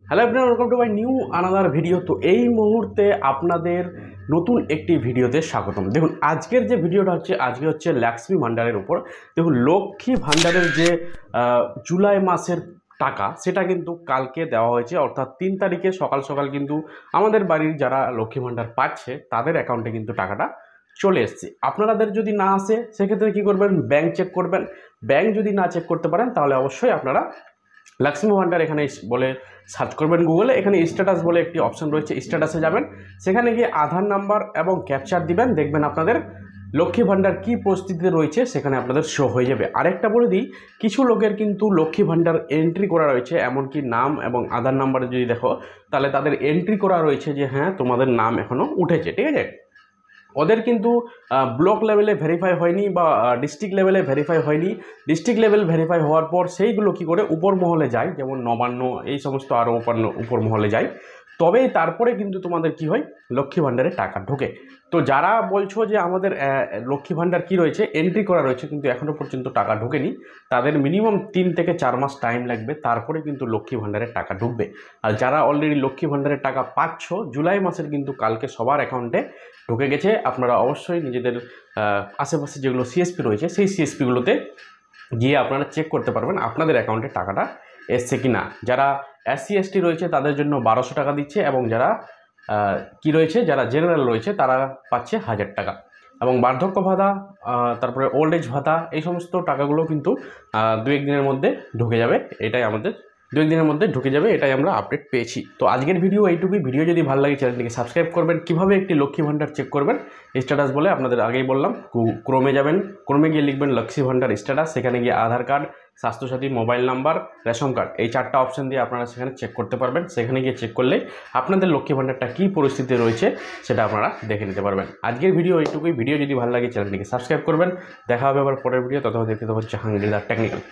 Hello everyone, welcome to my new another video. তো এই মুহূর্তে আপনাদের নতুন একটি ভিডিওতে স্বাগতম। দেখুন আজকের যে ভিডিওটা আজকে হচ্ছে লক্ষ্মী ভাণ্ডারের উপর। দেখুন লক্ষ্মী ভাণ্ডারের যে জুলাই মাসের টাকা সেটা কিন্তু কালকে দেওয়া হয়েছে, অর্থাৎ 3 তারিখে সকাল সকাল কিন্তু আমাদের বাড়ির যারা লক্ষ্মী ভাণ্ডার পাচ্ছে তাদের অ্যাকাউন্টে কিন্তু টাকাটা চলে এসছে। আপনাদের যদি না আসে সেক্ষেত্রে কী করবেন, ব্যাংক চেক করবেন। ব্যাংক যদি না চেক করতে পারেন তাহলে অবশ্যই আপনারা লক্ষ্মী ভাণ্ডার এখানে বলে সার্চ করবেন গুগলে। এখানে স্ট্যাটাস বলে একটি অপশন রয়েছে, স্ট্যাটাসে যাবেন, সেখানে গিয়ে আধার নাম্বার এবং ক্যাপচার দিবেন। দেখবেন আপনাদের লক্ষ্মী ভাণ্ডার কী পরিস্থিতিতে রয়েছে সেখানে আপনাদের শো হয়ে যাবে। আরেকটা বলে দিই, কিছু লোকের কিন্তু লক্ষ্মী ভাণ্ডার এন্ট্রি করা রয়েছে, এমনকি নাম এবং আধার নাম্বারে যদি দেখো তাহলে তাদের এন্ট্রি করা রয়েছে যে হ্যাঁ তোমাদের নাম এখনও উঠেছে, ঠিক আছে। ওদের কিন্তু ব্লক লেভেলে ভেরিফাই হয়নি বা ডিস্ট্রিক্ট লেভেলে ভেরিফাই হয়নি। ডিস্ট্রিক্ট লেভেল ভেরিফাই হওয়ার পর সেইগুলো কী করে উপর মহলে যায়, যেমন নবান্ন এই সমস্ত আরও উপর মহলে যায়, তবেই তারপরে কিন্তু তোমাদের কি হয়, লক্ষ্মী ভাণ্ডারে টাকা ঢোকে। তো যারা বলছো যে আমাদের লক্ষ্মী ভাণ্ডার কী রয়েছে, এন্ট্রি করা রয়েছে কিন্তু এখনও পর্যন্ত টাকা ঢোকেনি, তাদের মিনিমাম 3 থেকে 4 মাস টাইম লাগবে, তারপরে কিন্তু লক্ষ্মী ভাণ্ডারের টাকা ঢুকবে। আর যারা অলরেডি লক্ষ্মী ভাণ্ডারের টাকা পাচ্ছ, জুলাই মাসের কিন্তু কালকে সবার অ্যাকাউন্টে ঢুকে গেছে। আপনারা অবশ্যই নিজেদের আশেপাশে যেগুলো সিএসপি রয়েছে সেই সিএসপিগুলোতে গিয়ে আপনারা চেক করতে পারবেন আপনাদের অ্যাকাউন্টে টাকাটা এসছে কি না। যারা SC ST রয়েছে তাদের জন্য 1200 টাকা দিচ্ছে, এবং যারা কি রয়েছে, যারা জেনারেল রয়েছে তারা পাচ্ছে 1000 টাকা। এবং বার্ধক্য ভাতা, তারপরে ওল্ড এজ ভাতা, এই সমস্ত টাকাগুলো কিন্তু 2-1 দিনের মধ্যে ঢুকে যাবে। এটাই আমাদের 2-1 দিনের মধ্যে ঢুকে যাবে, এটাই আমরা আপডেট পেয়েছি। তো আজকের ভিডিও এইটুকুই। ভিডিও যদি ভালো লাগে চ্যানেলটিকে সাবস্ক্রাইব করবেন। কীভাবে একটি লক্ষ্মী ভাণ্ডার চেক করবেন স্ট্যাটাস বলে আপনাদের আগেই বললাম, ক্রোমে যাবেন, ক্রোমে গিয়ে লিখবেন লক্ষ্মী ভাণ্ডার স্ট্যাটাস, সেখানে গিয়ে Aadhaar card, Swasthya Sathi, mobile number, ration card, এই 4টা অপশান দিয়ে আপনারা সেখানে চেক করতে পারবেন। সেখানে গিয়ে চেক করলে আপনাদের লক্ষ্মী ভাণ্ডারটা কী পরিস্থিতি রয়েছে সেটা আপনারা দেখে নিতে পারবেন। আজকের ভিডিও এইটুকুই। ভিডিও যদি ভালো লাগে চ্যানেলটিকে সাবস্ক্রাইব করবেন। দেখা হবে আবার পরের ভিডিও, ততক্ষণ দেখতে হচ্ছে হাঙ্গরি দা টেকনিক্যাল।